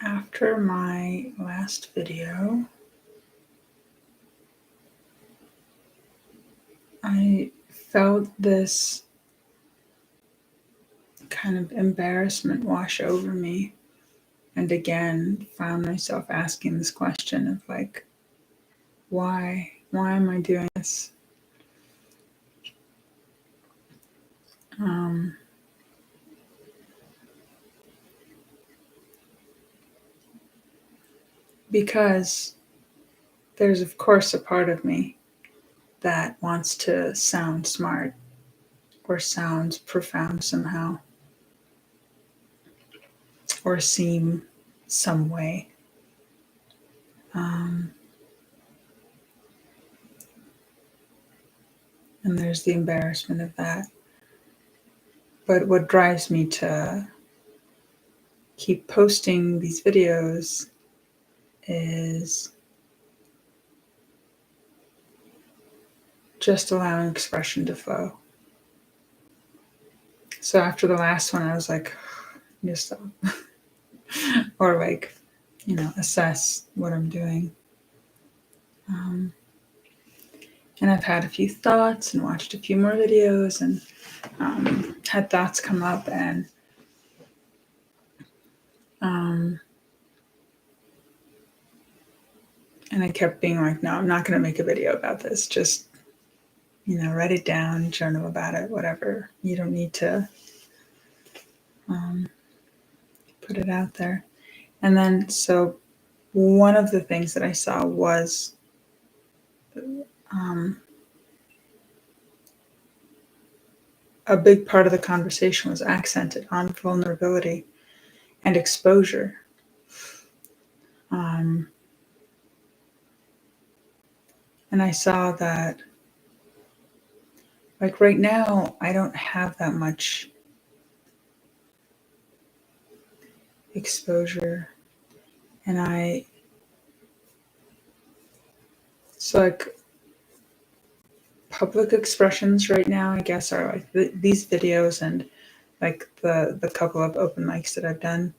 After my last video, I felt this kind of embarrassment wash over me. And again, found myself asking this question of like, why? Why am I doing this? Because there's, of course, a part of me that wants to sound smart or sound profound somehow or seem some way. And there's the embarrassment of that. But what drives me to keep posting these videos is just allowing expression to flow. So after the last one, I was like, just stop. Or like, assess what I'm doing. And I've had a few thoughts and watched a few more videos and had thoughts come up and I kept being like, no, I'm not going to make a video about this. Just, write it down, journal about it, whatever. You don't need to put it out there. And then, so one of the things that I saw was a big part of the conversation was accented on vulnerability and exposure. And I saw that, like right now, I don't have that much exposure. And so like public expressions right now, I guess, are like these videos and like the couple of open mics that I've done.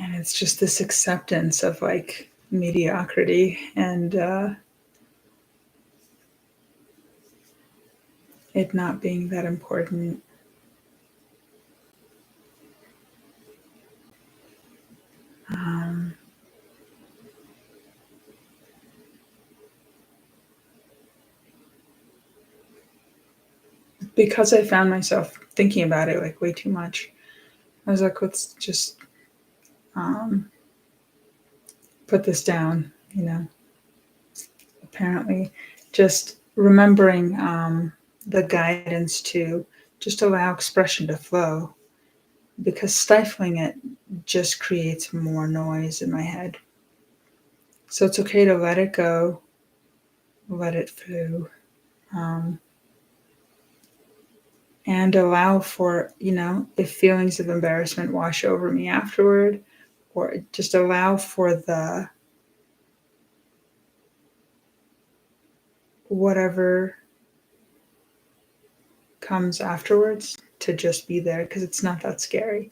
And it's just this acceptance of like mediocrity and it not being that important. Because I found myself thinking about it like way too much, I was like, let's just put this down, apparently just remembering the guidance to just allow expression to flow, because stifling it just creates more noise in my head. So it's okay to let it go, let it flow, and allow for, if feelings of embarrassment wash over me afterward, or just allow for the whatever comes afterwards to just be there, because it's not that scary.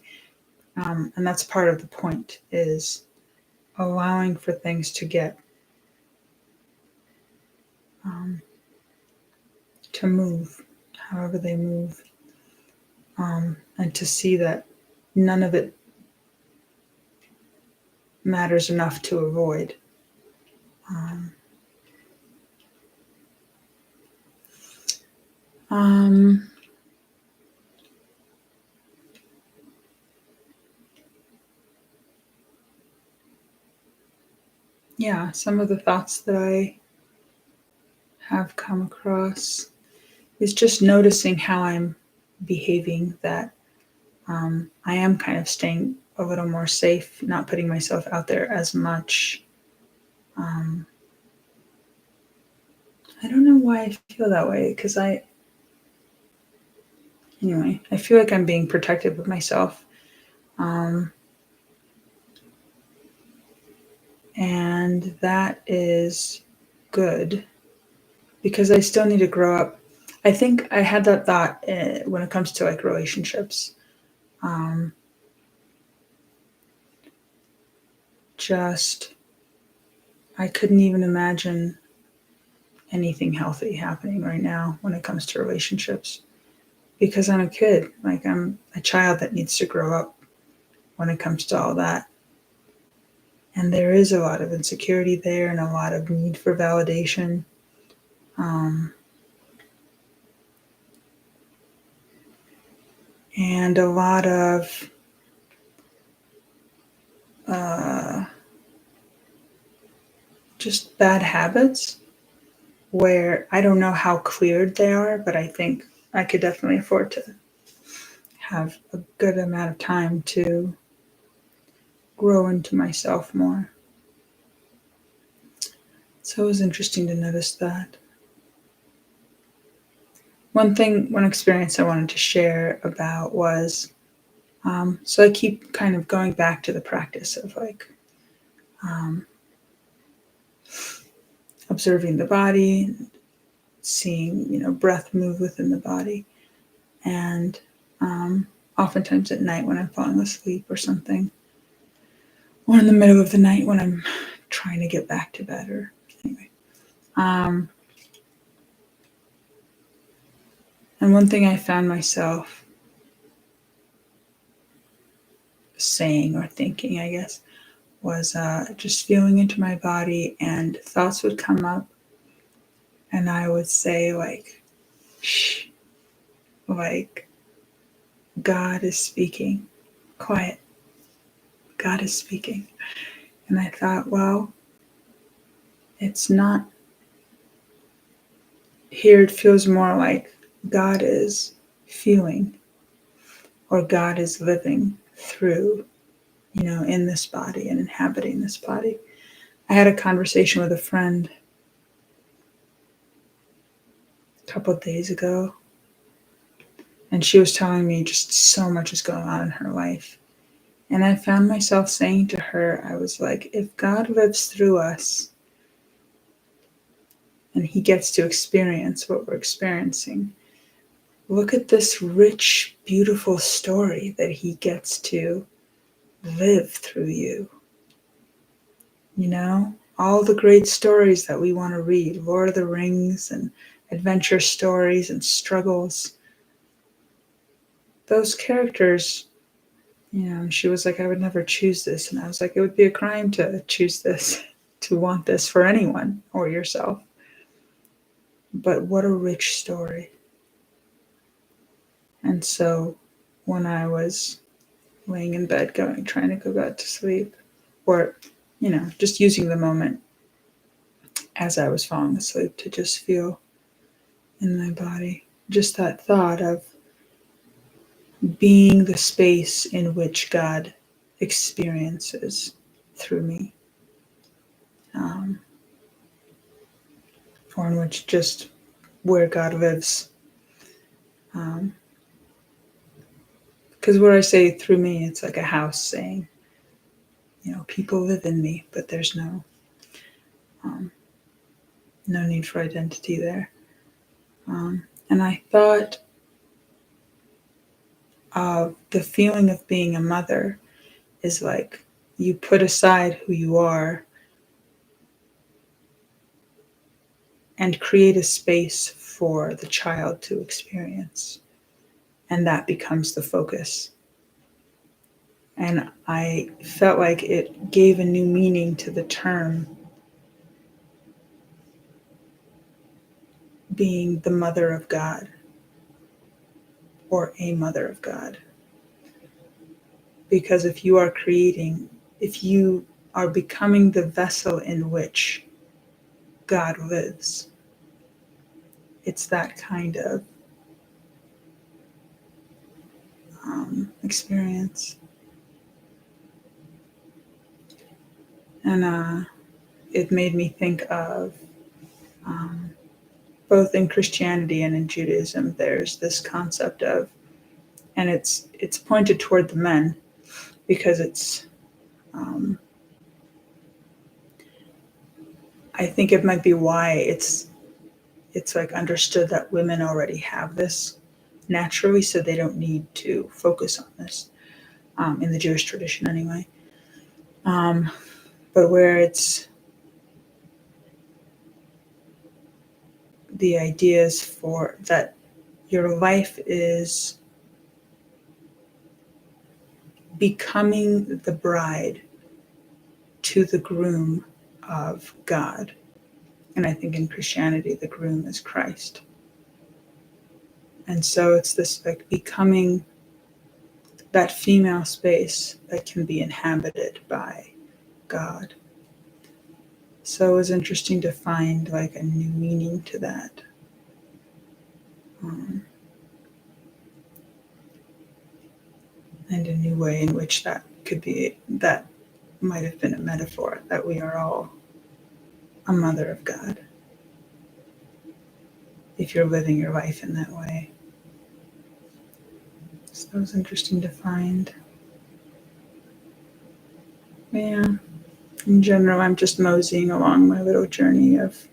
And that's part of the point, is allowing for things to get to move however they move, and to see that none of it matters enough to avoid. Yeah, some of the thoughts that I have come across is just noticing how I'm behaving, that I am kind of staying a little more safe, not putting myself out there as much. I don't know why I feel that way, because I feel like I'm being protective of myself. And that is good, because I still need to grow up. I think I had that thought when it comes to like relationships. Um, just, I couldn't even imagine anything healthy happening right now when it comes to relationships because I'm a kid. Like, I'm a child that needs to grow up when it comes to all that. And there is a lot of insecurity there and a lot of need for validation. Um, and a lot of uh, just bad habits where I don't know how cleared they are, but I think I could definitely afford to have a good amount of time to grow into myself more. So it was interesting to notice that. One experience I wanted to share about was so I keep kind of going back to the practice of like um, observing the body, seeing, breath move within the body. And oftentimes at night when I'm falling asleep or something, or in the middle of the night when I'm trying to get back to bed, or anyway. Um, and one thing I found myself saying or thinking, I guess, was just feeling into my body, and thoughts would come up, and I would say, like, shh, like, God is speaking. Quiet. God is speaking. And I thought, well, it's not here. It feels more like God is feeling, or God is living through, in this body and inhabiting this body. I had a conversation with a friend a couple of days ago, and she was telling me just so much is going on in her life. And I found myself saying to her, I was like, if God lives through us and he gets to experience what we're experiencing, look at this rich, beautiful story that he gets to live through you. All the great stories that we want to read, Lord of the Rings and adventure stories and struggles. Those characters, she was like, I would never choose this. And I was like, it would be a crime to choose this, to want this for anyone or yourself. But what a rich story. And so when I was laying in bed trying to go back to sleep, or, just using the moment as I was falling asleep to just feel in my body, just that thought of being the space in which God experiences through me, um, or in which just where God lives. Because where I say through me, it's like a house saying, people live in me, but there's um, no need for identity there. And I thought of the feeling of being a mother is like you put aside who you are and create a space for the child to experience. And that becomes the focus. And I felt like it gave a new meaning to the term being the mother of God, or a mother of God. Because if you are becoming the vessel in which God lives, it's that kind of experience. And it made me think of um, both in Christianity and in Judaism, there's this concept of, and it's pointed toward the men because um, I think it might be why it's like understood that women already have this naturally, so they don't need to focus on this, in the Jewish tradition anyway. But where it's the ideas for that your life is becoming the bride to the groom of God. And I think in Christianity, the groom is Christ. And so it's this like becoming that female space that can be inhabited by God. So it was interesting to find like a new meaning to that. And a new way in which that could be, that might have been a metaphor, that we are all a mother of God, if you're living your life in that way. So that was interesting to find. Yeah, in general, I'm just moseying along my little journey of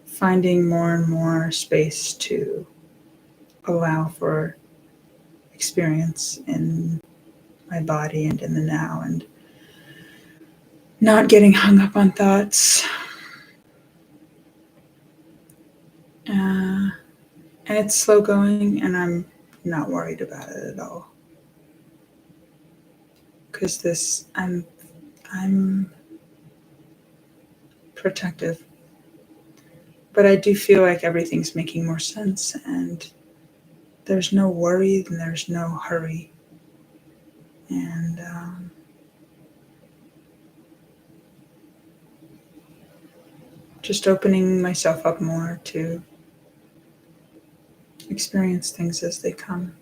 finding more and more space to allow for experience in my body and in the now, and not getting hung up on thoughts. And it's slow going, and I'm not worried about it at all. Because I'm protective. But I do feel like everything's making more sense, and there's no worry and there's no hurry. And just opening myself up more to experience things as they come.